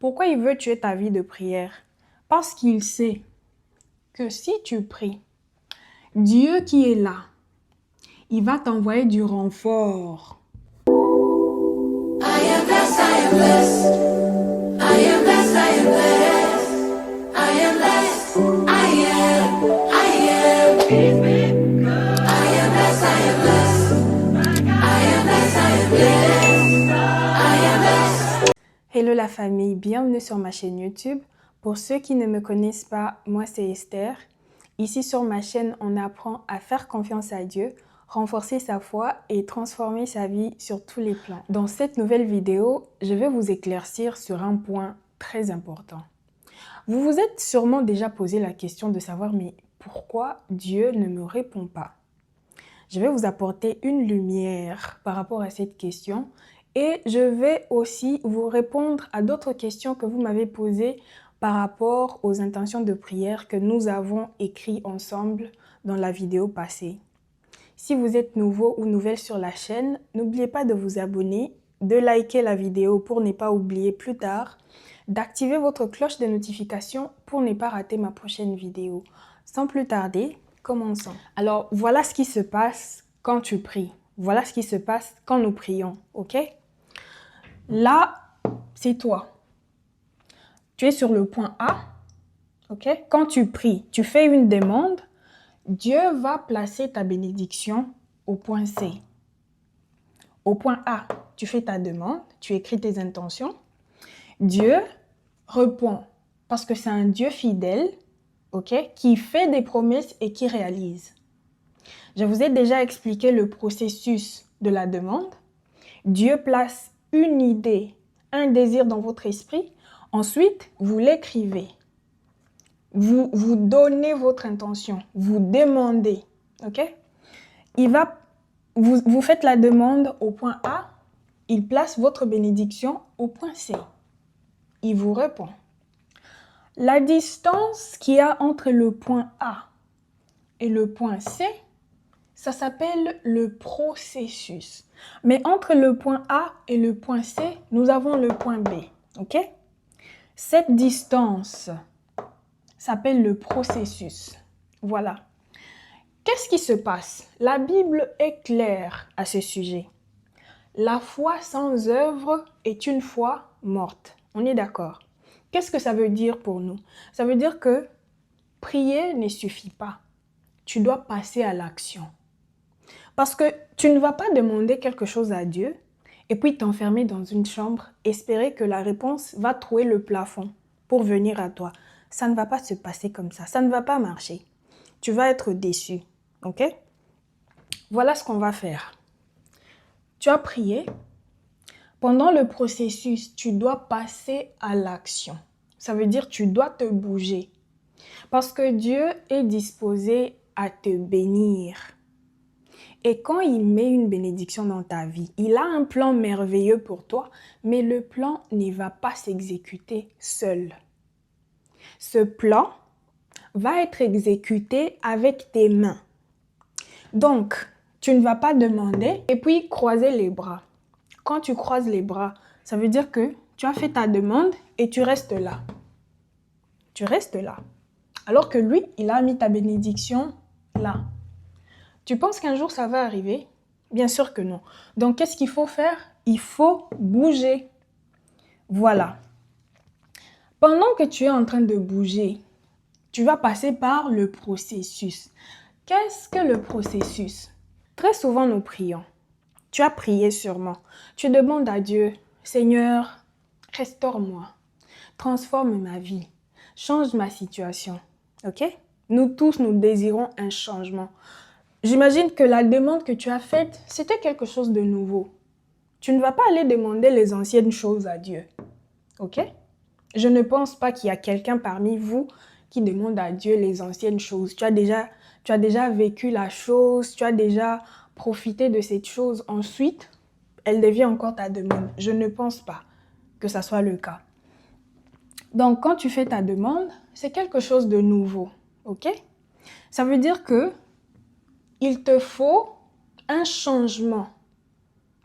Pourquoi il veut tuer ta vie de prière? Parce qu'il sait que si tu pries, Dieu qui est là, il va t'envoyer du renfort. I am blessed, I am blessed. I am blessed, I am blessed. I am blessed, I am, I am. I am blessed, I am blessed. I am blessed, I am blessed. I am blessed. Hello la famille, bienvenue sur ma chaîne YouTube. Pour ceux qui ne me connaissent pas, moi c'est Esther. Ici sur ma chaîne, on apprend à faire confiance à Dieu, renforcer sa foi et transformer sa vie sur tous les plans. Dans cette nouvelle vidéo, je vais vous éclaircir sur un point très important. Vous vous êtes sûrement déjà posé la question de savoir mais pourquoi Dieu ne me répond pas? Je vais vous apporter une lumière par rapport à cette question et je vais aussi vous répondre à d'autres questions que vous m'avez posées par rapport aux intentions de prière que nous avons écrites ensemble dans la vidéo passée. Si vous êtes nouveau ou nouvelle sur la chaîne, n'oubliez pas de vous abonner, de liker la vidéo pour ne pas oublier plus tard, d'activer votre cloche de notification pour ne pas rater ma prochaine vidéo. Sans plus tarder, commençons. Alors, voilà ce qui se passe quand tu pries. Voilà ce qui se passe quand nous prions, ok? Là, c'est toi. Tu es sur le point A, ok? Quand tu pries, tu fais une demande, Dieu va placer ta bénédiction au point C. Au point A, tu fais ta demande, tu écris tes intentions. Dieu répond parce que c'est un Dieu fidèle, ok, qui fait des promesses et qui réalise. Je vous ai déjà expliqué le processus de la demande. Dieu place une idée, un désir dans votre esprit. Ensuite, vous l'écrivez. Vous donnez votre intention. Vous demandez. Ok? Vous faites la demande au point A. Il place votre bénédiction au point C. Il vous répond. La distance qu'il y a entre le point A et le point C, ça s'appelle le processus. Mais entre le point A et le point C, nous avons le point B. Ok? Cette distance s'appelle le processus. Voilà. Qu'est-ce qui se passe? La Bible est claire à ce sujet. La foi sans œuvre est une foi morte. On est d'accord? Qu'est-ce que ça veut dire pour nous? Ça veut dire que prier ne suffit pas. Tu dois passer à l'action. Parce que tu ne vas pas demander quelque chose à Dieu et puis t'enfermer dans une chambre, espérer que la réponse va trouver le plafond pour venir à toi. Ça ne va pas se passer comme ça. Ça ne va pas marcher. Tu vas être déçu. Ok? Voilà ce qu'on va faire. Tu as prié. Pendant le processus, tu dois passer à l'action. Ça veut dire que tu dois te bouger. Parce que Dieu est disposé à te bénir. Et quand il met une bénédiction dans ta vie, il a un plan merveilleux pour toi, mais le plan ne va pas s'exécuter seul. Ce plan va être exécuté avec tes mains. Donc, tu ne vas pas demander et puis croiser les bras. Quand tu croises les bras, ça veut dire que tu as fait ta demande et tu restes là. Tu restes là. Alors que lui, il a mis ta bénédiction là. Tu penses qu'un jour ça va arriver? Bien sûr que non. Donc, qu'est-ce qu'il faut faire? Il faut bouger. Voilà. Pendant que tu es en train de bouger, tu vas passer par le processus. Qu'est-ce que le processus? Très souvent, nous prions. Tu as prié sûrement. Tu demandes à Dieu, Seigneur, restaure-moi, transforme ma vie, change ma situation. Ok? Nous tous, nous désirons un changement. J'imagine que la demande que tu as faite, c'était quelque chose de nouveau. Tu ne vas pas aller demander les anciennes choses à Dieu. Ok? Je ne pense pas qu'il y a quelqu'un parmi vous qui demande à Dieu les anciennes choses. Tu as déjà vécu la chose, tu as déjà profité de cette chose. Ensuite, elle devient encore ta demande. Je ne pense pas que ça soit le cas. Donc, quand tu fais ta demande, c'est quelque chose de nouveau. Ok? Ça veut dire que il te faut un changement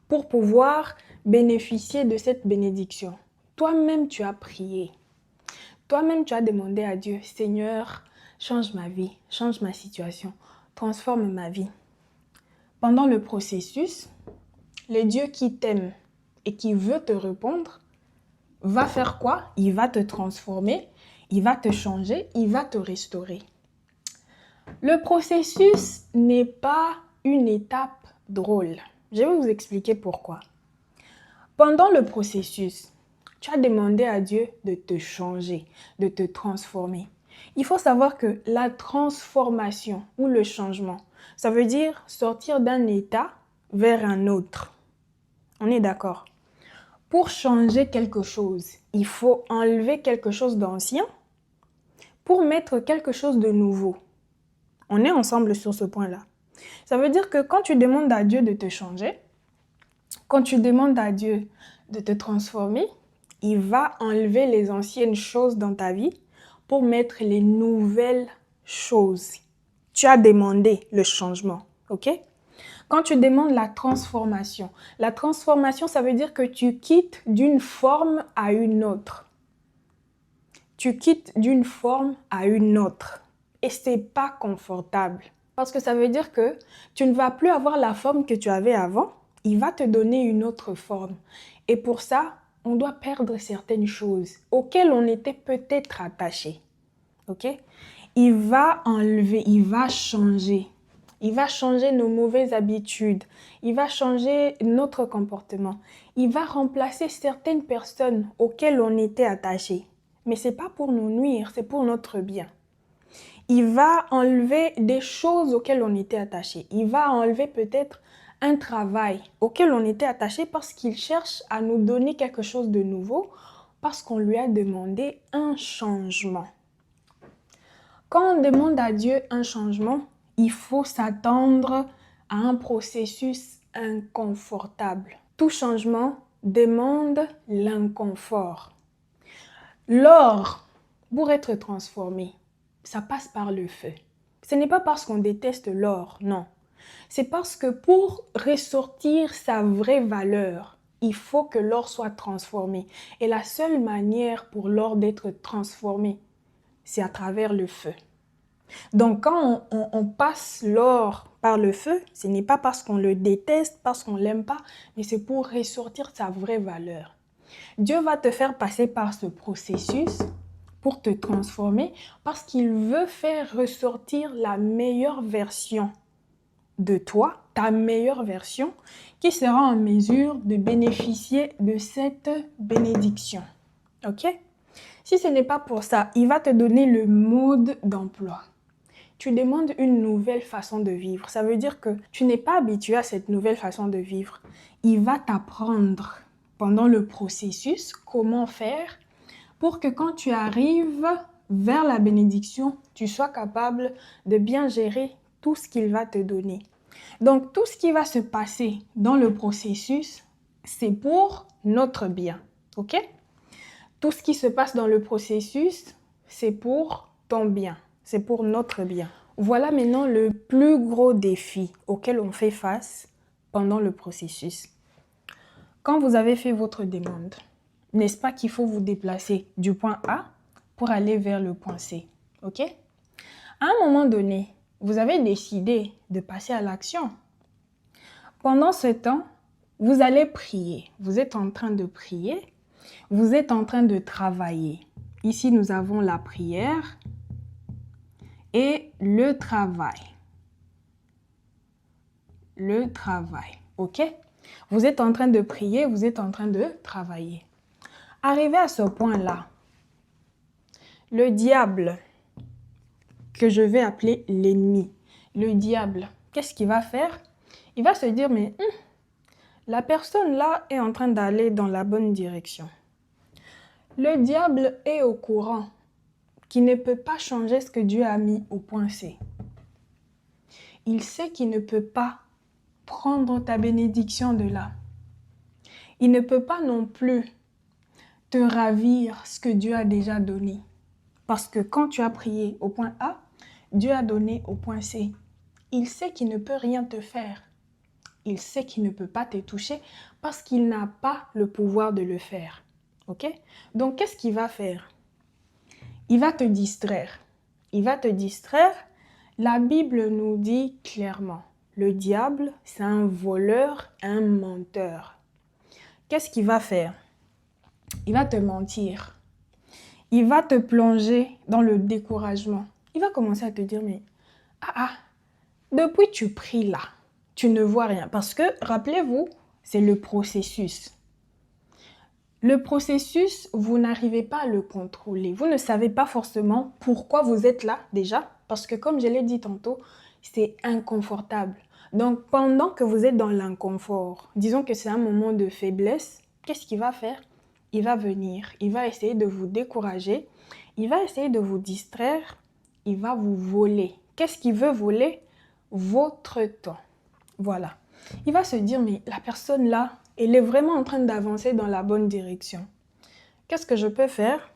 pour pouvoir bénéficier de cette bénédiction. toi-même tu as prié. Toi-même tu as demandé à Dieu, Seigneur, change ma vie, change ma situation, transforme ma vie. Pendant le processus, le Dieu qui t'aime et qui veut te répondre va faire quoi? Il va te transformer, il va te changer, il va te restaurer. Le processus n'est pas une étape drôle. Je vais vous expliquer pourquoi. Pendant le processus, tu as demandé à Dieu de te changer, de te transformer. Il faut savoir que la transformation ou le changement, ça veut dire sortir d'un état vers un autre. On est d'accord? Pour changer quelque chose, il faut enlever quelque chose d'ancien pour mettre quelque chose de nouveau. On est ensemble sur ce point-là. Ça veut dire que quand tu demandes à Dieu de te changer, quand tu demandes à Dieu de te transformer, il va enlever les anciennes choses dans ta vie pour mettre les nouvelles choses. Tu as demandé le changement, ok? Quand tu demandes la transformation, ça veut dire que tu quittes d'une forme à une autre. Tu quittes d'une forme à une autre. Et c'est pas confortable. Parce que ça veut dire que tu ne vas plus avoir la forme que tu avais avant. Il va te donner une autre forme. Et pour ça, on doit perdre certaines choses auxquelles on était peut-être attaché. Ok? Il va enlever, il va changer. Il va changer nos mauvaises habitudes. Il va changer notre comportement. Il va remplacer certaines personnes auxquelles on était attaché. Mais ce n'est pas pour nous nuire, c'est pour notre bien. Il va enlever des choses auxquelles on était attaché. Il va enlever peut-être un travail auquel on était attaché parce qu'il cherche à nous donner quelque chose de nouveau, parce qu'on lui a demandé un changement. Quand on demande à Dieu un changement, il faut s'attendre à un processus inconfortable. Tout changement demande l'inconfort. L'or, pour être transformé, ça passe par le feu. Ce n'est pas parce qu'on déteste l'or, non. C'est parce que pour ressortir sa vraie valeur, il faut que l'or soit transformé. Et la seule manière pour l'or d'être transformé, c'est à travers le feu. Donc quand on passe l'or par le feu, ce n'est pas parce qu'on le déteste, parce qu'on ne l'aime pas, mais c'est pour ressortir sa vraie valeur. Dieu va te faire passer par ce processus pour te transformer parce qu'il veut faire ressortir la meilleure version de toi, ta meilleure version, qui sera en mesure de bénéficier de cette bénédiction. Ok? Si ce n'est pas pour ça, il va te donner le mode d'emploi. Tu demandes une nouvelle façon de vivre. Ça veut dire que tu n'es pas habitué à cette nouvelle façon de vivre. Il va t'apprendre pendant le processus comment faire pour que quand tu arrives vers la bénédiction, tu sois capable de bien gérer tout ce qu'il va te donner. Donc, tout ce qui va se passer dans le processus, c'est pour notre bien. Ok? Tout ce qui se passe dans le processus, c'est pour ton bien. C'est pour notre bien. Voilà maintenant le plus gros défi auquel on fait face pendant le processus. Quand vous avez fait votre demande, n'est-ce pas qu'il faut vous déplacer du point A pour aller vers le point C? Ok? À un moment donné, vous avez décidé de passer à l'action. Pendant ce temps, vous allez prier. Vous êtes en train de prier. Vous êtes en train de travailler. Ici, nous avons la prière et le travail. Le travail. Ok? Vous êtes en train de prier, vous êtes en train de travailler. Arrivé à ce point-là, le diable, que je vais appeler l'ennemi, le diable, qu'est-ce qu'il va faire? Il va se dire, mais la personne là est en train d'aller dans la bonne direction. Le diable est au courant qu'il ne peut pas changer ce que Dieu a mis au point C. Il sait qu'il ne peut pas prendre ta bénédiction de là. Il ne peut pas non plus te ravir ce que Dieu a déjà donné. Parce que quand tu as prié au point A, Dieu a donné au point C. Il sait qu'il ne peut rien te faire. Il sait qu'il ne peut pas te toucher parce qu'il n'a pas le pouvoir de le faire. Ok? Donc, qu'est-ce qu'il va faire? Il va te distraire. Il va te distraire. La Bible nous dit clairement, le diable, c'est un voleur, un menteur. Qu'est-ce qu'il va faire? Il va te mentir. Il va te plonger dans le découragement. Il va commencer à te dire, mais depuis tu pries là, tu ne vois rien. Parce que, rappelez-vous, c'est le processus. Le processus, vous n'arrivez pas à le contrôler. Vous ne savez pas forcément pourquoi vous êtes là déjà. Parce que comme je l'ai dit tantôt, c'est inconfortable. Donc, pendant que vous êtes dans l'inconfort, disons que c'est un moment de faiblesse, qu'est-ce qu'il va faire? Il va venir, il va essayer de vous décourager, il va essayer de vous distraire, il va vous voler. Qu'est-ce qu'il veut voler? Votre temps. Voilà. Il va se dire, mais la personne là, elle est vraiment en train d'avancer dans la bonne direction. Qu'est-ce que je peux faire?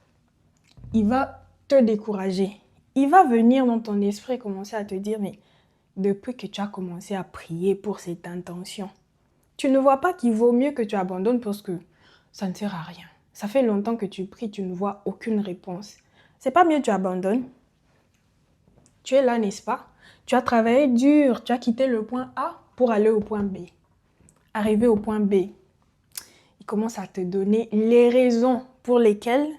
Il va te décourager. Il va venir dans ton esprit commencer à te dire, mais depuis que tu as commencé à prier pour cette intention, tu ne vois pas qu'il vaut mieux que tu abandonnes parce que ça ne sert à rien. Ça fait longtemps que tu pries, tu ne vois aucune réponse. C'est pas mieux que tu abandonnes. Tu es là, n'est-ce pas? Tu as travaillé dur, tu as quitté le point A pour aller au point B. Arrivé au point B, il commence à te donner les raisons pour lesquelles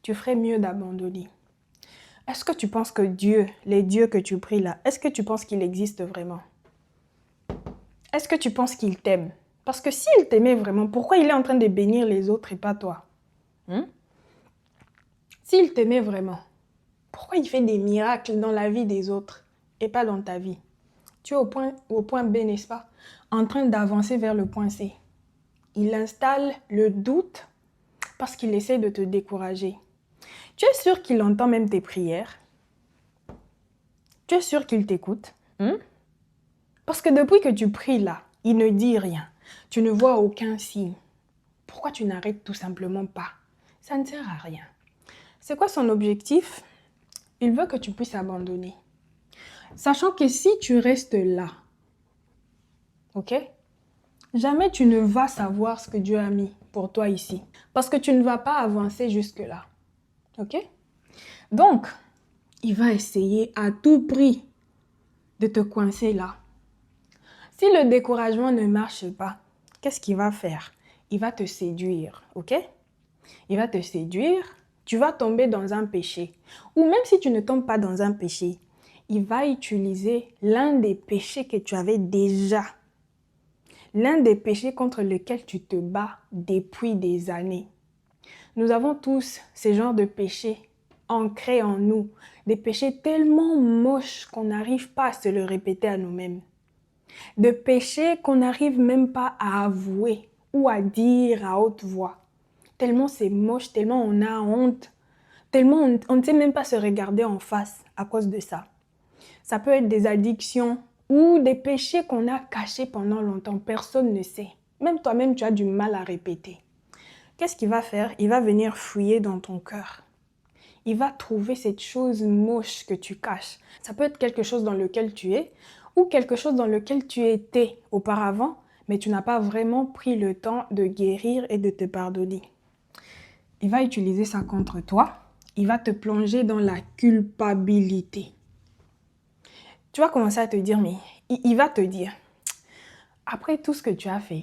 tu ferais mieux d'abandonner. Est-ce que tu penses que Dieu, les dieux que tu pries là, est-ce que tu penses qu'il existe vraiment? Est-ce que tu penses qu'il t'aime? Parce que s'il t'aimait vraiment, pourquoi il est en train de bénir les autres et pas toi? S'il t'aimait vraiment, pourquoi il fait des miracles dans la vie des autres et pas dans ta vie? Tu es au point B, n'est-ce pas? En train d'avancer vers le point C. Il installe le doute parce qu'il essaie de te décourager. Tu es sûr qu'il entend même tes prières? Tu es sûr qu'il t'écoute? Parce que depuis que tu pries là, il ne dit rien. Tu ne vois aucun signe. Pourquoi tu n'arrêtes tout simplement pas? Ça ne sert à rien. C'est quoi son objectif? Il veut que tu puisses abandonner. Sachant que si tu restes là, ok? Jamais tu ne vas savoir ce que Dieu a mis pour toi ici. Parce que tu ne vas pas avancer jusque-là. Ok? Donc, il va essayer à tout prix de te coincer là. Si le découragement ne marche pas, qu'est-ce qu'il va faire? Il va te séduire, ok? Il va te séduire, tu vas tomber dans un péché. Ou même si tu ne tombes pas dans un péché, il va utiliser l'un des péchés que tu avais déjà. L'un des péchés contre lesquels tu te bats depuis des années. Nous avons tous ces genres de péchés ancrés en nous. Des péchés tellement moches qu'on n'arrive pas à se le répéter à nous-mêmes. De péchés qu'on n'arrive même pas à avouer ou à dire à haute voix. Tellement c'est moche, tellement on a honte, tellement on ne sait même pas se regarder en face à cause de ça. Ça peut être des addictions ou des péchés qu'on a cachés pendant longtemps. Personne ne sait. Même toi-même, tu as du mal à répéter. Qu'est-ce qu'il va faire? Il va venir fouiller dans ton cœur. Il va trouver cette chose moche que tu caches. Ça peut être quelque chose dans lequel tu es ou quelque chose dans lequel tu étais auparavant, mais tu n'as pas vraiment pris le temps de guérir et de te pardonner. Il va utiliser ça contre toi. Il va te plonger dans la culpabilité. Tu vas commencer à te dire, mais il va te dire, après tout ce que tu as fait,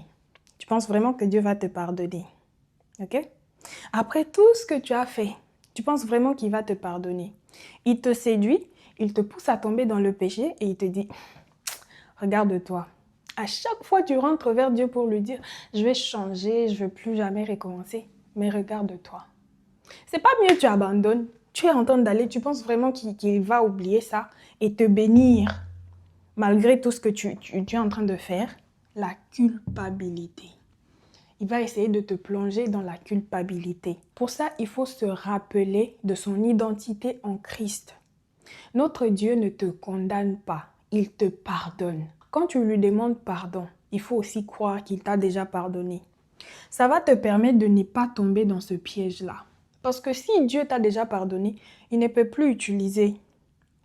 tu penses vraiment que Dieu va te pardonner? Ok? Après tout ce que tu as fait, tu penses vraiment qu'il va te pardonner? Il te séduit, il te pousse à tomber dans le péché et il te dit, regarde-toi. À chaque fois, tu rentres vers Dieu pour lui dire, je vais changer, je ne veux plus jamais recommencer. Mais regarde-toi. C'est pas mieux que tu abandonnes. Tu es en train d'aller, tu penses vraiment qu'il va oublier ça et te bénir malgré tout ce que tu es en train de faire? La culpabilité. Il va essayer de te plonger dans la culpabilité. Pour ça, il faut se rappeler de son identité en Christ. Notre Dieu ne te condamne pas, il te pardonne. Quand tu lui demandes pardon, il faut aussi croire qu'il t'a déjà pardonné. Ça va te permettre de ne pas tomber dans ce piège-là. Parce que si Dieu t'a déjà pardonné, il ne peut plus utiliser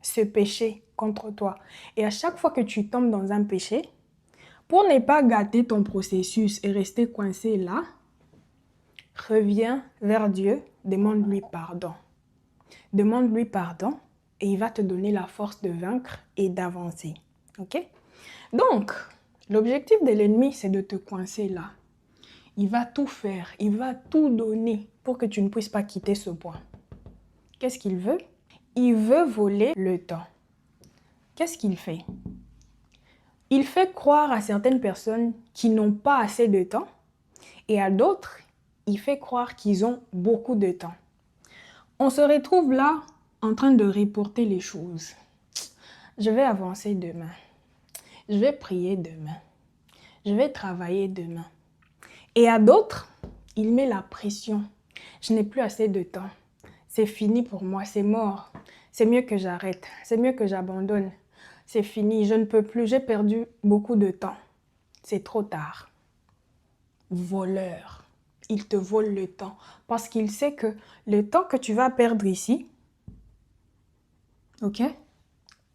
ce péché contre toi. Et à chaque fois que tu tombes dans un péché, pour ne pas gâter ton processus et rester coincé là, reviens vers Dieu, demande-lui pardon. Demande-lui pardon et il va te donner la force de vaincre et d'avancer. Ok? Donc, l'objectif de l'ennemi, c'est de te coincer là. Il va tout faire, il va tout donner pour que tu ne puisses pas quitter ce point. Qu'est-ce qu'il veut? Il veut voler le temps. Qu'est-ce qu'il fait? Il fait croire à certaines personnes qui n'ont pas assez de temps et à d'autres, il fait croire qu'ils ont beaucoup de temps. On se retrouve là en train de reporter les choses. Je vais avancer demain. Je vais prier demain. Je vais travailler demain. Et à d'autres, il met la pression. Je n'ai plus assez de temps. C'est fini pour moi, c'est mort. C'est mieux que j'arrête. C'est mieux que j'abandonne. C'est fini, je ne peux plus. J'ai perdu beaucoup de temps. C'est trop tard. Voleur. Il te vole le temps parce qu'il sait que le temps que tu vas perdre ici, ok,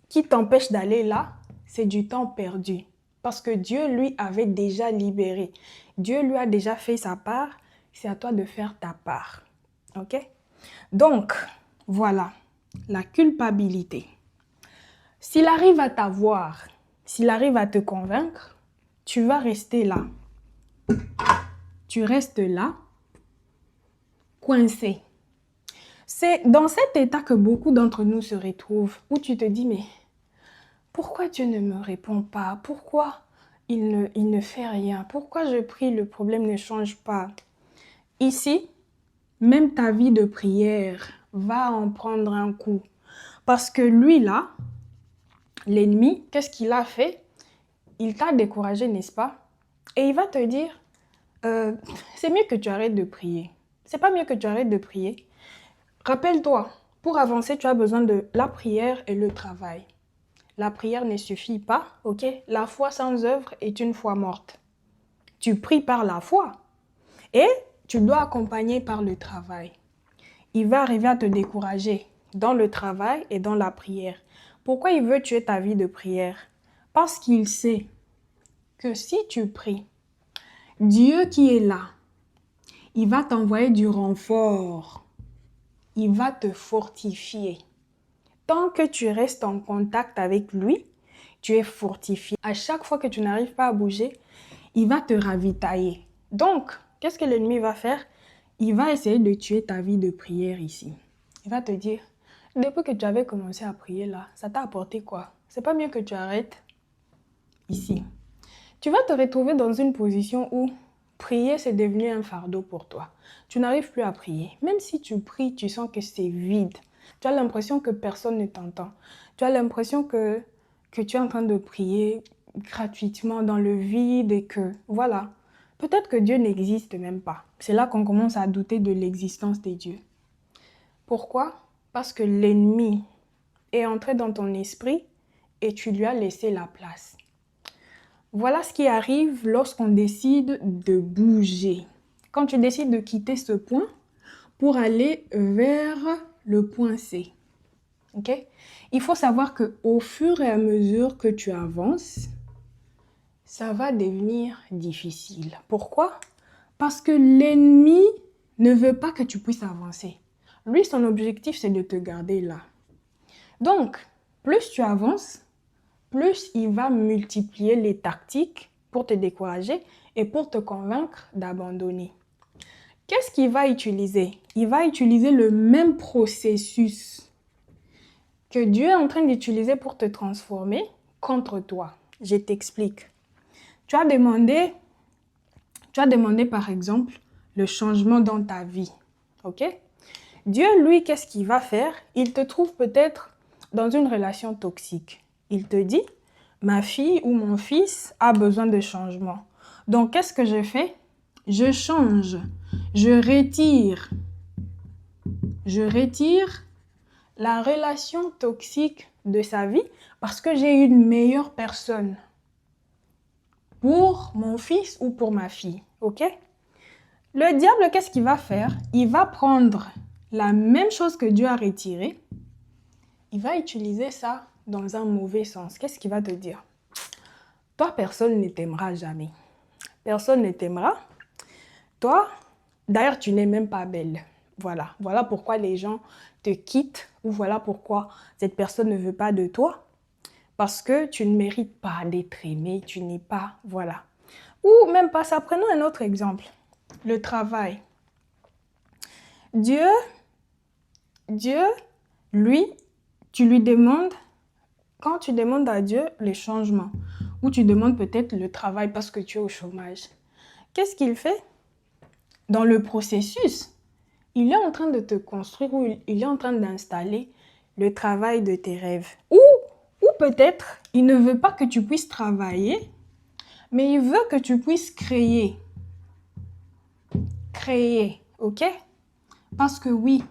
qui t'empêche d'aller là, c'est du temps perdu. Parce que Dieu, lui, avait déjà libéré. Dieu lui a déjà fait sa part. C'est à toi de faire ta part. Ok? Donc, voilà, la culpabilité. S'il arrive à t'avoir, s'il arrive à te convaincre, tu vas rester là. Tu restes là, coincé. C'est dans cet état que beaucoup d'entre nous se retrouvent, où tu te dis, mais pourquoi Dieu ne me répond pas? Pourquoi il ne fait rien? Pourquoi je prie, le problème ne change pas? Ici, même ta vie de prière va en prendre un coup. Parce que lui, là, l'ennemi, qu'est-ce qu'il a fait? Il t'a découragé, n'est-ce pas? Et il va te dire, c'est mieux que tu arrêtes de prier. C'est pas mieux que tu arrêtes de prier. Rappelle-toi, pour avancer, tu as besoin de la prière et le travail. La prière ne suffit pas, ok? La foi sans œuvre est une foi morte. Tu pries par la foi et tu dois accompagner par le travail. Il va arriver à te décourager dans le travail et dans la prière. Pourquoi il veut tuer ta vie de prière? Parce qu'il sait que si tu pries, Dieu qui est là, il va t'envoyer du renfort. Il va te fortifier. Tant que tu restes en contact avec lui, tu es fortifié. À chaque fois que tu n'arrives pas à bouger, il va te ravitailler. Donc, qu'est-ce que l'ennemi va faire? Il va essayer de tuer ta vie de prière ici. Il va te dire, depuis que tu avais commencé à prier là, ça t'a apporté quoi? C'est pas mieux que tu arrêtes ici. Tu vas te retrouver dans une position où prier, c'est devenu un fardeau pour toi. Tu n'arrives plus à prier. Même si tu pries, tu sens que c'est vide. Tu as l'impression que personne ne t'entend. Tu as l'impression que tu es en train de prier gratuitement dans le vide et que, voilà, peut-être que Dieu n'existe même pas. C'est là qu'on commence à douter de l'existence de Dieu. Pourquoi? Parce que l'ennemi est entré dans ton esprit et tu lui as laissé la place. Voilà ce qui arrive lorsqu'on décide de bouger. Quand tu décides de quitter ce point pour aller vers le point C. Okay? Il faut savoir qu'au fur et à mesure que tu avances, ça va devenir difficile. Pourquoi? Parce que l'ennemi ne veut pas que tu puisses avancer. Lui, son objectif, c'est de te garder là. Donc, plus tu avances, plus il va multiplier les tactiques pour te décourager et pour te convaincre d'abandonner. Qu'est-ce qu'il va utiliser? Il va utiliser le même processus que Dieu est en train d'utiliser pour te transformer contre toi. Je t'explique. Tu as demandé par exemple le changement dans ta vie. Ok? Dieu, lui, qu'est-ce qu'il va faire? Il te trouve peut-être dans une relation toxique. Il te dit, ma fille ou mon fils a besoin de changement. Donc, qu'est-ce que je fais? Je change. Je retire la relation toxique de sa vie parce que j'ai une meilleure personne pour mon fils ou pour ma fille. Ok? Le diable, qu'est-ce qu'il va faire? Il va prendre la même chose que Dieu a retirée. Il va utiliser ça dans un mauvais sens. Qu'est-ce qu'il va te dire? Toi, personne ne t'aimera jamais. Personne ne t'aimera. Toi, D'ailleurs, tu n'es même pas belle. Voilà pourquoi les gens te quittent ou voilà pourquoi cette personne ne veut pas de toi. Parce que tu ne mérites pas d'être aimé, tu n'es pas, voilà. Ou même pas ça, prenons un autre exemple. Le travail. Dieu, lui, tu lui demandes, quand tu demandes à Dieu les changements, ou tu demandes peut-être le travail parce que tu es au chômage, qu'est-ce qu'il fait? Dans le processus, il est en train de te construire ou il est en train d'installer le travail de tes rêves. Ou peut-être, il ne veut pas que tu puisses travailler, mais il veut que tu puisses créer. Créer, ok? Parce que oui,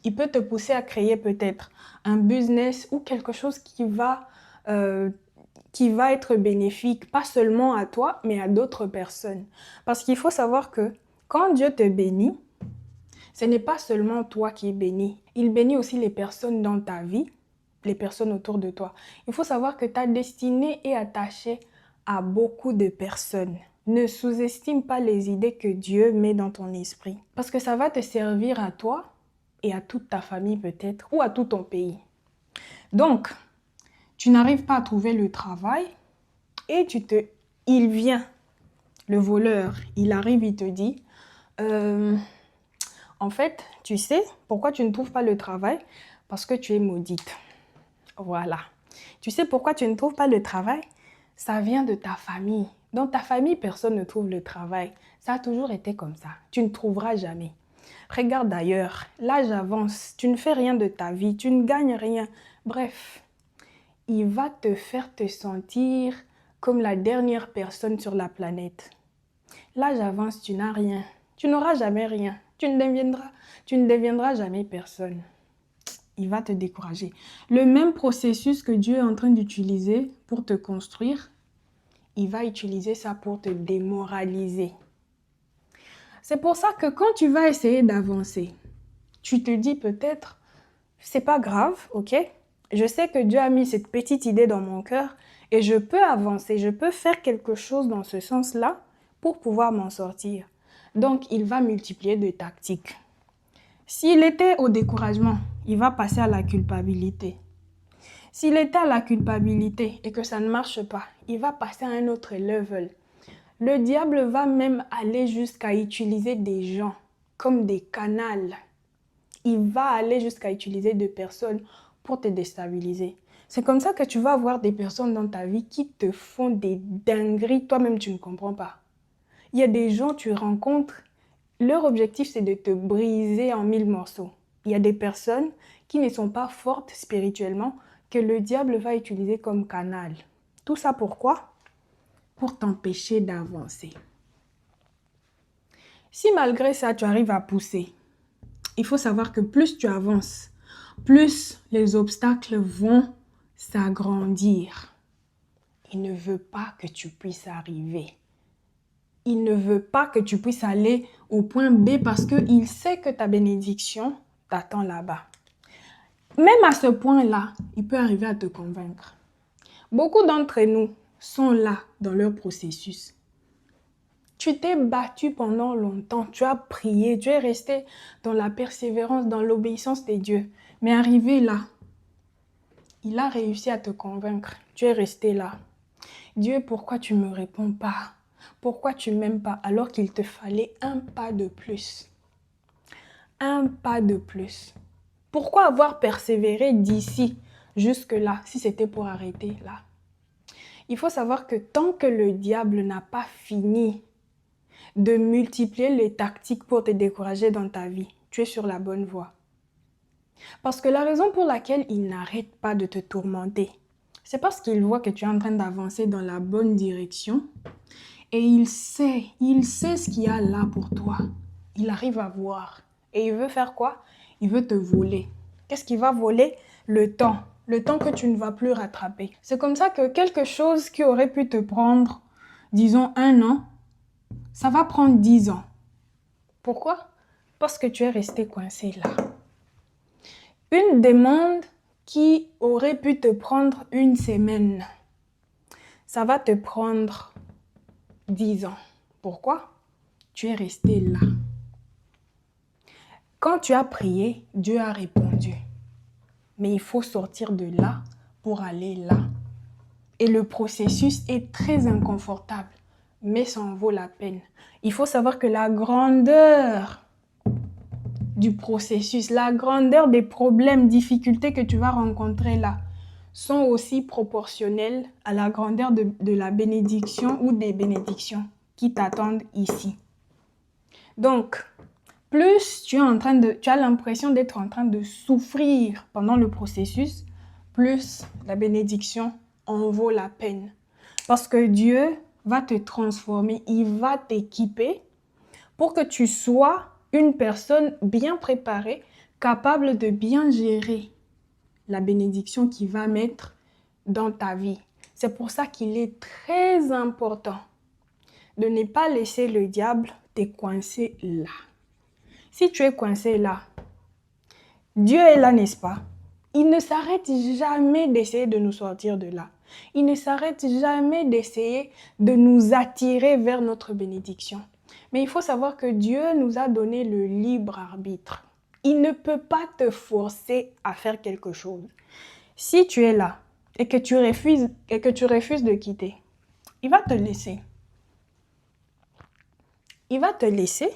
il peut te pousser à créer peut-être un business ou quelque chose qui va être bénéfique, pas seulement à toi, mais à d'autres personnes. Parce qu'il faut savoir que quand Dieu te bénit, ce n'est pas seulement toi qui es béni. Il bénit aussi les personnes dans ta vie, les personnes autour de toi. Il faut savoir que ta destinée est attachée à beaucoup de personnes. Ne sous-estime pas les idées que Dieu met dans ton esprit. Parce que ça va te servir à toi et à toute ta famille peut-être, ou à tout ton pays. Donc, tu n'arrives pas à trouver le travail et il vient, le voleur, il arrive, il te dit, en fait, tu sais pourquoi tu ne trouves pas le travail? Parce que tu es maudite. Voilà. Tu sais pourquoi tu ne trouves pas le travail? Ça vient de ta famille. Dans ta famille, personne ne trouve le travail. Ça a toujours été comme ça. Tu ne trouveras jamais. Regarde d'ailleurs, l'âge avance, tu ne fais rien de ta vie, tu ne gagnes rien. Bref, il va te faire te sentir comme la dernière personne sur la planète. L'âge avance, tu n'as rien. Tu n'auras jamais rien. Tu ne deviendras jamais personne. Il va te décourager. Le même processus que Dieu est en train d'utiliser pour te construire, il va utiliser ça pour te démoraliser. C'est pour ça que quand tu vas essayer d'avancer, tu te dis peut-être, c'est pas grave, ok? Je sais que Dieu a mis cette petite idée dans mon cœur et je peux avancer, je peux faire quelque chose dans ce sens-là pour pouvoir m'en sortir. Donc, il va multiplier de tactiques. S'il était au découragement, il va passer à la culpabilité. S'il était à la culpabilité et que ça ne marche pas, il va passer à un autre level. Le diable va même aller jusqu'à utiliser des gens comme des canals. Il va aller jusqu'à utiliser des personnes pour te déstabiliser. C'est comme ça que tu vas avoir des personnes dans ta vie qui te font des dingueries, toi-même tu ne comprends pas. Il y a des gens que tu rencontres, leur objectif c'est de te briser en 1000 morceaux. Il y a des personnes qui ne sont pas fortes spirituellement que le diable va utiliser comme canal. Tout ça pourquoi? Pour t'empêcher d'avancer. Si malgré ça tu arrives à pousser, il faut savoir que plus tu avances, plus les obstacles vont s'agrandir. Il ne veut pas que tu puisses arriver. Il ne veut pas que tu puisses aller au point B parce qu'il sait que ta bénédiction t'attend là-bas. Même à ce point-là, il peut arriver à te convaincre. Beaucoup d'entre nous sont là dans leur processus. Tu t'es battu pendant longtemps, tu as prié, tu es resté dans la persévérance, dans l'obéissance des dieux. Mais arrivé là, il a réussi à te convaincre. Tu es resté là. Dieu, pourquoi tu ne me réponds pas? Pourquoi tu ne m'aimes pas alors qu'il te fallait un pas de plus? Un pas de plus. Pourquoi avoir persévéré d'ici jusque-là si c'était pour arrêter là? Il faut savoir que tant que le diable n'a pas fini de multiplier les tactiques pour te décourager dans ta vie, tu es sur la bonne voie. Parce que la raison pour laquelle il n'arrête pas de te tourmenter, c'est parce qu'il voit que tu es en train d'avancer dans la bonne direction et il sait ce qu'il y a là pour toi. Il arrive à voir. Et il veut faire quoi? Il veut te voler. Qu'est-ce qu'il va voler? Le temps que tu ne vas plus rattraper. C'est comme ça que quelque chose qui aurait pu te prendre, disons 1 an, ça va prendre 10 ans. Pourquoi? Parce que tu es resté coincé là. Une demande qui aurait pu te prendre 1 semaine, ça va te prendre 10 ans. Pourquoi? Tu es resté là. Quand tu as prié, Dieu a répondu. Mais il faut sortir de là pour aller là. Et le processus est très inconfortable, mais ça en vaut la peine. Il faut savoir que la grandeur du processus, la grandeur des problèmes, difficultés que tu vas rencontrer là, sont aussi proportionnelles à la grandeur de la bénédiction ou des bénédictions qui t'attendent ici. Donc, plus tu as l'impression d'être en train de souffrir pendant le processus, plus la bénédiction en vaut la peine. Parce que Dieu va te transformer, il va t'équiper pour que tu sois une personne bien préparée, capable de bien gérer la bénédiction qu'il va mettre dans ta vie. C'est pour ça qu'il est très important de ne pas laisser le diable te coincer là. Si tu es coincé là, Dieu est là, n'est-ce pas? Il ne s'arrête jamais d'essayer de nous sortir de là. Il ne s'arrête jamais d'essayer de nous attirer vers notre bénédiction. Mais il faut savoir que Dieu nous a donné le libre arbitre. Il ne peut pas te forcer à faire quelque chose. Si tu es là et que tu refuses de quitter, il va te laisser. Il va te laisser.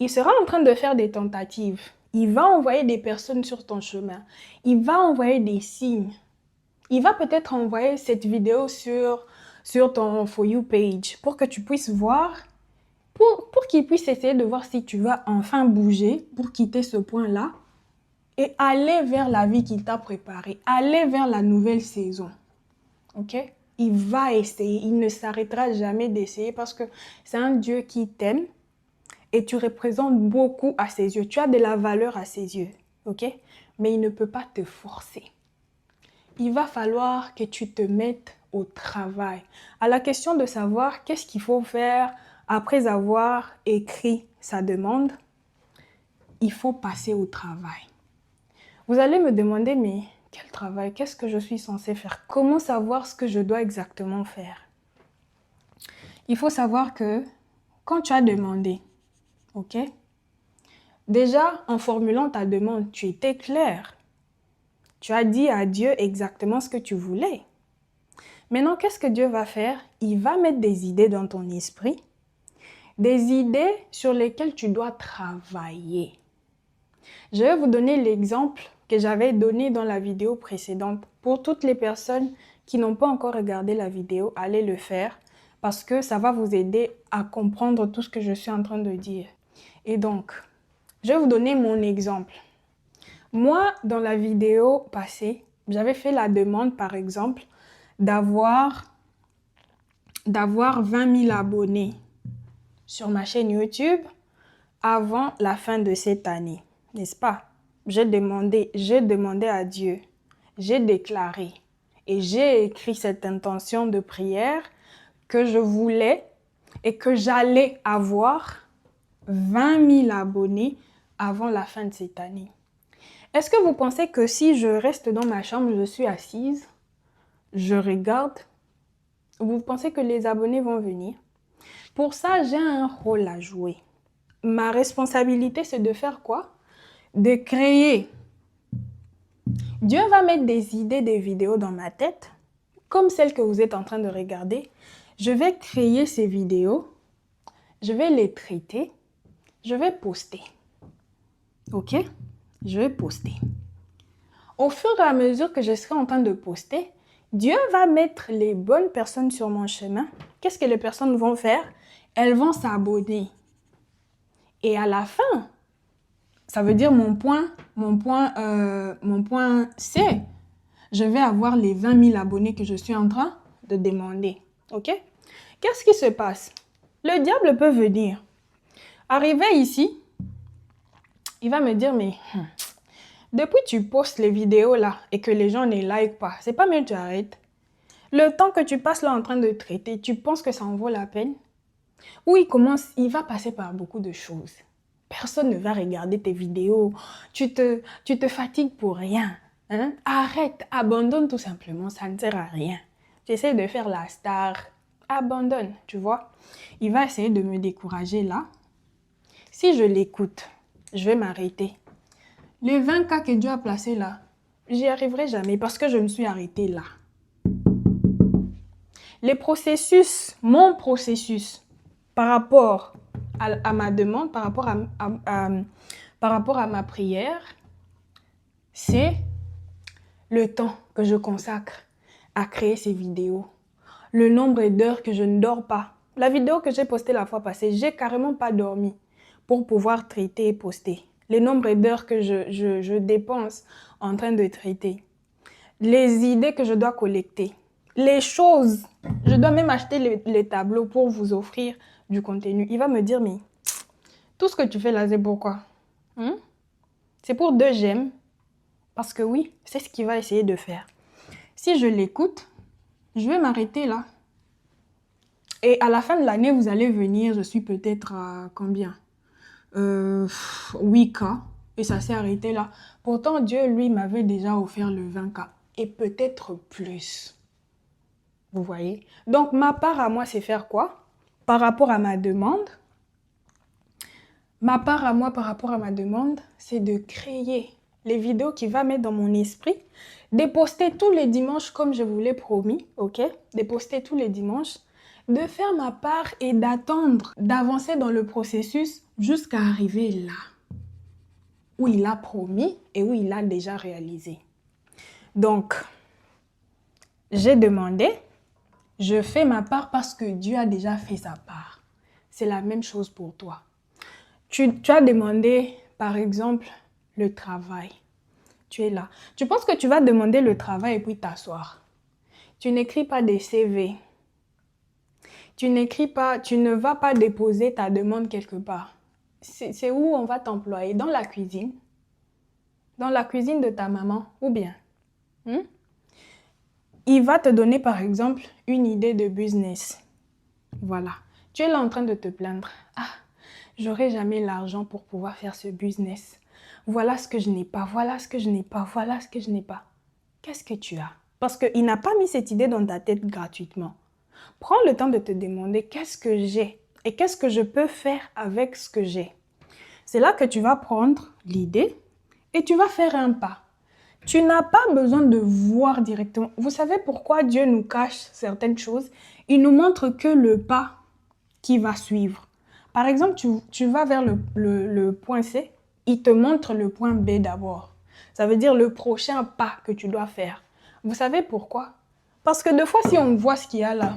Il sera en train de faire des tentatives. Il va envoyer des personnes sur ton chemin. Il va envoyer des signes. Il va peut-être envoyer cette vidéo sur ton For You page pour que tu puisses voir, pour qu'il puisse essayer de voir si tu vas enfin bouger pour quitter ce point-là et aller vers la vie qu'il t'a préparée, aller vers la nouvelle saison. Ok? Il va essayer, il ne s'arrêtera jamais d'essayer parce que c'est un Dieu qui t'aime et tu représentes beaucoup à ses yeux. Tu as de la valeur à ses yeux, ok? Mais il ne peut pas te forcer. Il va falloir que tu te mettes au travail. À la question de savoir qu'est-ce qu'il faut faire après avoir écrit sa demande, il faut passer au travail. Vous allez me demander, mais quel travail? Qu'est-ce que je suis censée faire? Comment savoir ce que je dois exactement faire? Il faut savoir que quand tu as demandé, ok? Déjà, en formulant ta demande, tu étais clair. Tu as dit à Dieu exactement ce que tu voulais. Maintenant, qu'est-ce que Dieu va faire? Il va mettre des idées dans ton esprit, des idées sur lesquelles tu dois travailler. Je vais vous donner l'exemple que j'avais donné dans la vidéo précédente. Pour toutes les personnes qui n'ont pas encore regardé la vidéo, allez le faire parce que ça va vous aider à comprendre tout ce que je suis en train de dire. Et donc, je vais vous donner mon exemple. Moi, dans la vidéo passée, j'avais fait la demande, par exemple, d'avoir 20 000 abonnés sur ma chaîne YouTube avant la fin de cette année, n'est-ce pas? J'ai demandé à Dieu, j'ai déclaré et j'ai écrit cette intention de prière que je voulais et que j'allais avoir 20 000 abonnés avant la fin de cette année. Est-ce que vous pensez que si je reste dans ma chambre, je suis assise, je regarde, vous pensez que les abonnés vont venir? Pour ça, j'ai un rôle à jouer. Ma responsabilité, c'est de faire quoi? De créer. Dieu va mettre des idées, des vidéos dans ma tête, comme celle que vous êtes en train de regarder. Je vais créer ces vidéos, je vais les traiter, je vais poster. Ok? Je vais poster. Au fur et à mesure que je serai en train de poster, Dieu va mettre les bonnes personnes sur mon chemin. Qu'est-ce que les personnes vont faire? Elles vont s'abonner. Et à la fin, ça veut dire mon point C, je vais avoir les 20 000 abonnés que je suis en train de demander. Ok? Qu'est-ce qui se passe? Le diable peut venir. Arrivé ici, il va me dire, mais depuis tu postes les vidéos là et que les gens ne like pas, c'est pas mieux que tu arrêtes. Le temps que tu passes là en train de traiter, tu penses que ça en vaut la peine? Ou il va passer par beaucoup de choses. Personne ne va regarder tes vidéos. Tu te fatigues pour rien. Hein? Arrête, abandonne tout simplement, ça ne sert à rien. Tu essaies de faire la star, abandonne, tu vois. Il va essayer de me décourager là. Si je l'écoute, je vais m'arrêter. Les 20 cas que Dieu a placés là, j'y arriverai jamais parce que je me suis arrêtée là. Les processus, mon processus par rapport à ma demande, par rapport à ma prière, c'est le temps que je consacre à créer ces vidéos, le nombre d'heures que je ne dors pas. La vidéo que j'ai postée la fois passée, j'ai carrément pas dormi pour pouvoir traiter et poster. Le nombre d'heures que je dépense en train de traiter. Les idées que je dois collecter. Les choses. Je dois même acheter les tableaux pour vous offrir du contenu. Il va me dire, mais tout ce que tu fais là, c'est pourquoi? C'est pour 2 j'aime. Parce que oui, c'est ce qu'il va essayer de faire. Si je l'écoute, je vais m'arrêter là. Et à la fin de l'année, vous allez venir, je suis peut-être à combien 8K. Et ça s'est arrêté là. Pourtant, Dieu, lui, m'avait déjà offert le 20K. Et peut-être plus. Vous voyez? Donc, ma part à moi, c'est faire quoi? Par rapport à ma demande, ma part à moi, par rapport à ma demande, c'est de créer les vidéos qui vont mettre dans mon esprit, de poster tous les dimanches comme je vous l'ai promis, ok? De poster tous les dimanches, de faire ma part et d'attendre, d'avancer dans le processus jusqu'à arriver là, où il a promis et où il a déjà réalisé. Donc, j'ai demandé, je fais ma part parce que Dieu a déjà fait sa part. C'est la même chose pour toi. Tu as demandé, par exemple, le travail. Tu es là. Tu penses que tu vas demander le travail et puis t'asseoir. Tu n'écris pas des CV. Tu ne vas pas déposer ta demande quelque part. C'est où on va t'employer? Dans la cuisine? Dans la cuisine de ta maman? Ou bien? Il va te donner, par exemple, une idée de business. Voilà. Tu es là en train de te plaindre. Ah, j'aurai jamais l'argent pour pouvoir faire ce business. Voilà ce que je n'ai pas, voilà ce que je n'ai pas, voilà ce que je n'ai pas. Qu'est-ce que tu as? Parce qu'il n'a pas mis cette idée dans ta tête gratuitement. Prends le temps de te demander qu'est-ce que j'ai et qu'est-ce que je peux faire avec ce que j'ai. C'est là que tu vas prendre l'idée et tu vas faire un pas. Tu n'as pas besoin de voir directement. Vous savez pourquoi Dieu nous cache certaines choses? Il nous montre que le pas qui va suivre. Par exemple, tu vas vers le point C, il te montre le point B d'abord. Ça veut dire le prochain pas que tu dois faire. Vous savez pourquoi? Parce que des fois, si on voit ce qu'il y a là,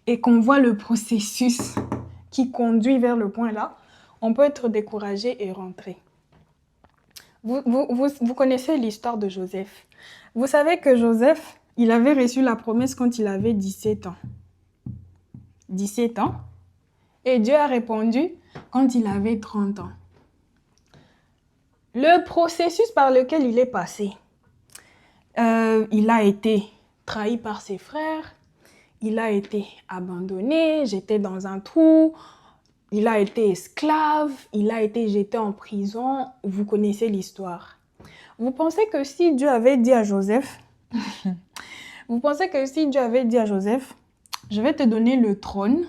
et qu'on voit le processus qui conduit vers le point là, on peut être découragé et rentrer. Vous connaissez l'histoire de Joseph. Vous savez que Joseph, il avait reçu la promesse quand il avait 17 ans. 17 ans. Et Dieu a répondu quand il avait 30 ans. Le processus par lequel il est passé, il a été trahi par ses frères, il a été abandonné, j'étais dans un trou, il a été esclave, il a été jeté en prison. Vous connaissez l'histoire. Vous pensez que si Dieu avait dit à Joseph, je vais te donner le trône,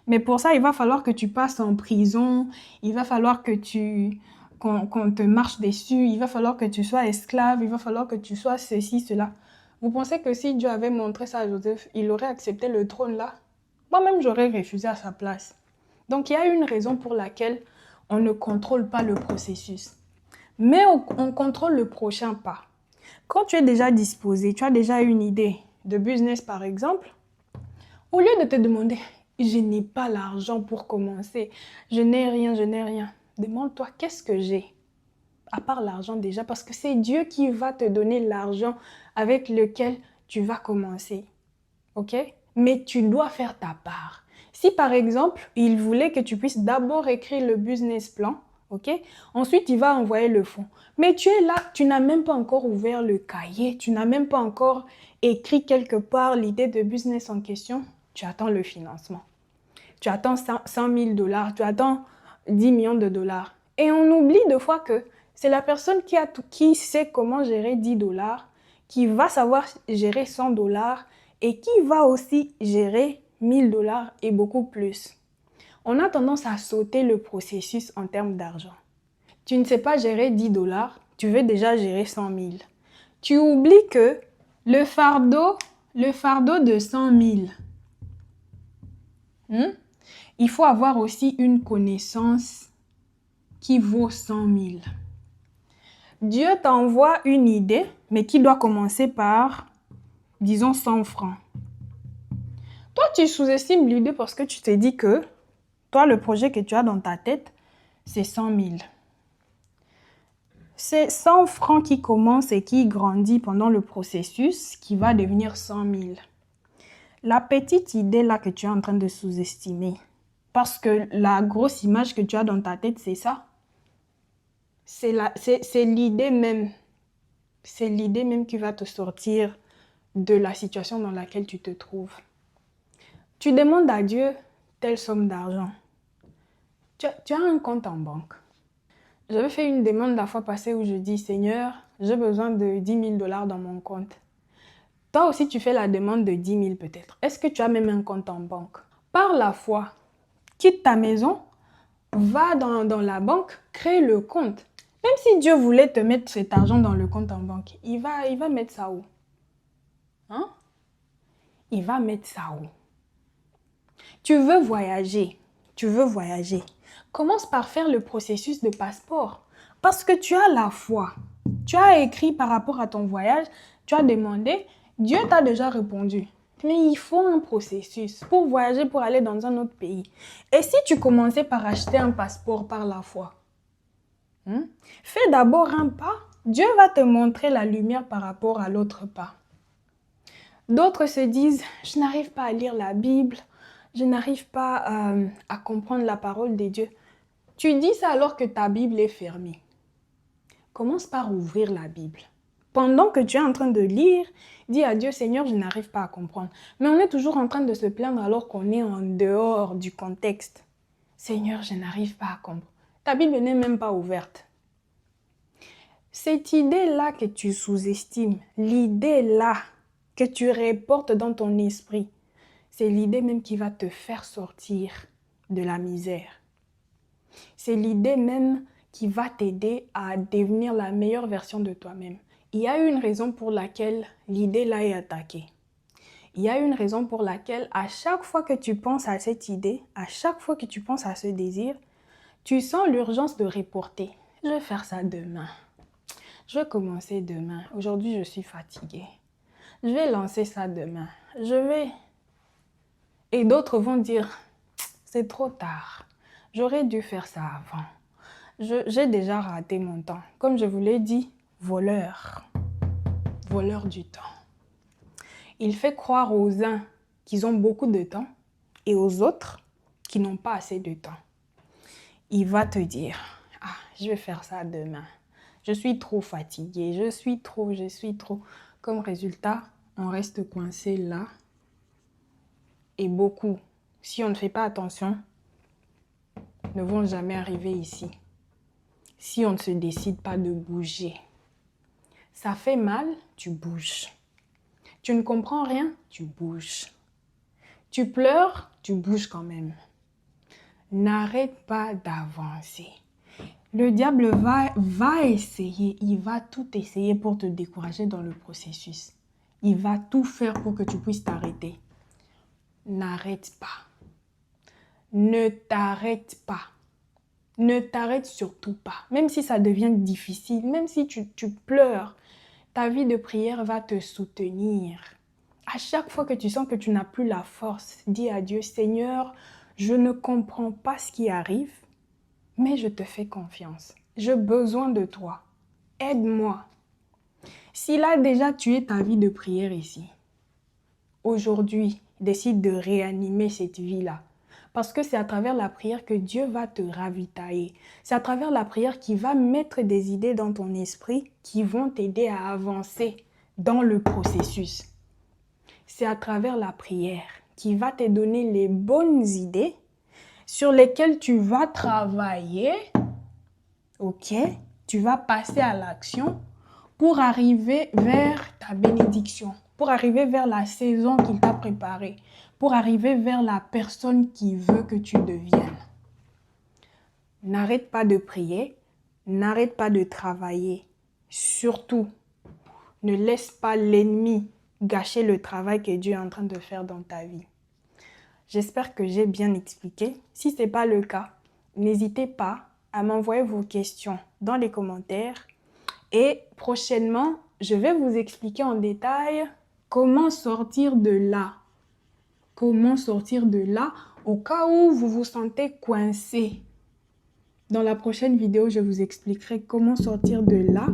mais pour ça, il va falloir que tu passes en prison, il va falloir que qu'on te marche dessus, il va falloir que tu sois esclave, il va falloir que tu sois ceci, cela. Vous pensez que si Dieu avait montré ça à Joseph, il aurait accepté le trône là? Moi-même, j'aurais refusé à sa place. Donc, il y a une raison pour laquelle on ne contrôle pas le processus. Mais on contrôle le prochain pas. Quand tu es déjà disposé, tu as déjà une idée de business par exemple, au lieu de te demander « je n'ai pas l'argent pour commencer, je n'ai rien », demande-toi « qu'est-ce que j'ai ?» À part l'argent déjà, parce que c'est Dieu qui va te donner l'argent avec lequel tu vas commencer. Ok? Mais tu dois faire ta part. Si par exemple, il voulait que tu puisses d'abord écrire le business plan, ok? Ensuite, il va envoyer le fonds. Mais tu es là, tu n'as même pas encore ouvert le cahier, tu n'as même pas encore écrit quelque part l'idée de business en question. Tu attends le financement. Tu attends 100 000 $, tu attends 10 millions de dollars. Et on oublie des fois que c'est la personne qui sait comment gérer 10 $, qui va savoir gérer 100 $ et qui va aussi gérer 1000 $ et beaucoup plus. On a tendance à sauter le processus en termes d'argent. Tu ne sais pas gérer 10 dollars, tu veux déjà gérer 100 000. Tu oublies que le fardeau de 100 000, il faut avoir aussi une connaissance qui vaut 100 000. Dieu t'envoie une idée, mais qui doit commencer par, disons, 100 francs. Toi, tu sous-estimes l'idée parce que tu te dis que, toi, le projet que tu as dans ta tête, c'est 100 000. C'est 100 francs qui commence et qui grandit pendant le processus qui va devenir 100 000. La petite idée là que tu es en train de sous-estimer, parce que la grosse image que tu as dans ta tête, c'est ça. C'est l'idée même. C'est l'idée même qui va te sortir de la situation dans laquelle tu te trouves. Tu demandes à Dieu telle somme d'argent. Tu as un compte en banque. J'avais fait une demande la fois passée où je dis, Seigneur, j'ai besoin de 10 000 dollars dans mon compte. Toi aussi, tu fais la demande de 10 000 peut-être. Est-ce que tu as même un compte en banque? Par la foi, quitte ta maison, va dans la banque, crée le compte. Même si Dieu voulait te mettre cet argent dans le compte en banque, il va mettre ça où? Hein? Il va mettre ça où? Tu veux voyager. Commence par faire le processus de passeport. Parce que tu as la foi. Tu as écrit par rapport à ton voyage, tu as demandé, Dieu t'a déjà répondu. Mais il faut un processus pour voyager, pour aller dans un autre pays. Et si tu commençais par acheter un passeport par la foi, fais d'abord un pas, Dieu va te montrer la lumière par rapport à l'autre pas. D'autres se disent, je n'arrive pas à lire la Bible, je n'arrive pas à comprendre la parole de Dieu. Tu dis ça alors que ta Bible est fermée. Commence par ouvrir la Bible. Pendant que tu es en train de lire, dis à Dieu, Seigneur, je n'arrive pas à comprendre. Mais on est toujours en train de se plaindre alors qu'on est en dehors du contexte. Seigneur, je n'arrive pas à comprendre. Ta Bible n'est même pas ouverte. Cette idée-là que tu sous-estimes, l'idée-là que tu reportes dans ton esprit, c'est l'idée même qui va te faire sortir de la misère. C'est l'idée même qui va t'aider à devenir la meilleure version de toi-même. Il y a une raison pour laquelle l'idée-là est attaquée. Il y a une raison pour laquelle à chaque fois que tu penses à cette idée, à chaque fois que tu penses à ce désir, tu sens l'urgence de reporter. Je vais faire ça demain. Je vais commencer demain. Aujourd'hui, je suis fatiguée. Je vais lancer ça demain. Et d'autres vont dire, c'est trop tard. J'aurais dû faire ça avant. J'ai déjà raté mon temps. Comme je vous l'ai dit, voleur du temps. Il fait croire aux uns qu'ils ont beaucoup de temps et aux autres qui n'ont pas assez de temps. Il va te dire, je vais faire ça demain. Je suis trop fatiguée, je suis trop. Comme résultat, on reste coincé là. Et beaucoup, si on ne fait pas attention, ne vont jamais arriver ici. Si on ne se décide pas de bouger. Ça fait mal, tu bouges. Tu ne comprends rien, tu bouges. Tu pleures, tu bouges quand même. N'arrête pas d'avancer. Le diable va essayer, il va tout essayer pour te décourager dans le processus. Il va tout faire pour que tu puisses t'arrêter. N'arrête pas. Ne t'arrête pas. Ne t'arrête surtout pas. Même si ça devient difficile, même si tu pleures, ta vie de prière va te soutenir. À chaque fois que tu sens que tu n'as plus la force, dis à Dieu, Seigneur, je ne comprends pas ce qui arrive, mais je te fais confiance. J'ai besoin de toi. Aide-moi. Si là déjà tu es ta vie de prière ici, aujourd'hui, décide de réanimer cette vie-là. Parce que c'est à travers la prière que Dieu va te ravitailler. C'est à travers la prière qu'il va mettre des idées dans ton esprit qui vont t'aider à avancer dans le processus. C'est à travers la prière qu'il va te donner les bonnes idées sur lesquelles tu vas travailler. Ok? Tu vas passer à l'action pour arriver vers ta bénédiction, pour arriver vers la saison qu'il t'a préparée, pour arriver vers la personne qui veut que tu deviennes. N'arrête pas de prier, n'arrête pas de travailler. Surtout, ne laisse pas l'ennemi gâcher le travail que Dieu est en train de faire dans ta vie. J'espère que j'ai bien expliqué. Si ce n'est pas le cas, n'hésitez pas à m'envoyer vos questions dans les commentaires. Et prochainement, je vais vous expliquer en détail comment sortir de là. Comment sortir de là au cas où vous vous sentez coincé. Dans la prochaine vidéo, je vous expliquerai comment sortir de là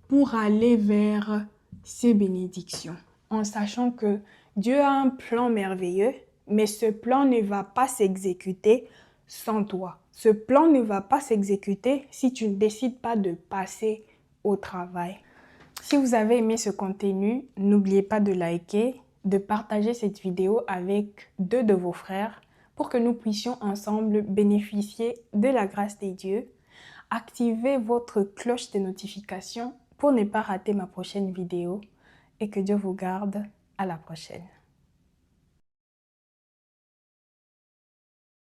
pour aller vers ces bénédictions. En sachant que Dieu a un plan merveilleux, mais ce plan ne va pas s'exécuter sans toi. Ce plan ne va pas s'exécuter si tu ne décides pas de passer au travail. Si vous avez aimé ce contenu, n'oubliez pas de liker, de partager cette vidéo avec 2 de vos frères pour que nous puissions ensemble bénéficier de la grâce des dieux. Activez votre cloche de notification pour ne pas rater ma prochaine vidéo et que Dieu vous garde. À la prochaine.